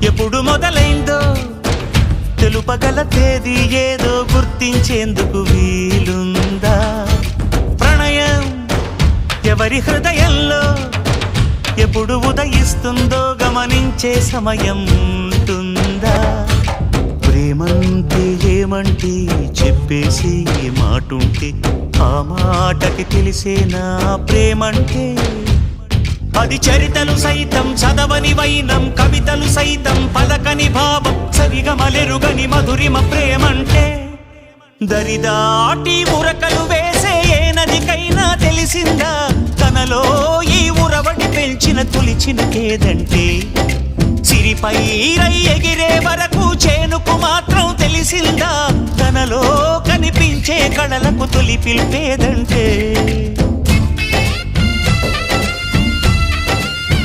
ఎప్పుడు మొదలైందో తెలుపగల తేదీ ఏదో గుర్తించేందుకు వీలుందా? ప్రణయం ఎవరి హృదయంలో ఎప్పుడు ఉదయిస్తుందో గమనించే సమయం ఉంటుందా? ప్రేమంటే ఏమంటే చెప్పేసి మాటుంటే ఆ మాటకి తెలిసేనా ప్రేమంటే? అది చరితలు సైతం చదవని వైనం, కవితలు సైతం పలకని భావం, సరిగమలెరుగని మధురిమ ప్రేమంటే. దరిదాటి ఉరకలు వేసే ఏ నదికైనా తెలిసిందా తనలో ఈ ఉరవడి పెంచిన తొలిచిన కేదంటే? సిరిపై రై ఎగిరే వరకు చేనుకు మాత్రం తెలిసిందా తనలో కనిపించే కళలకు తొలి పిలిపేదంటే?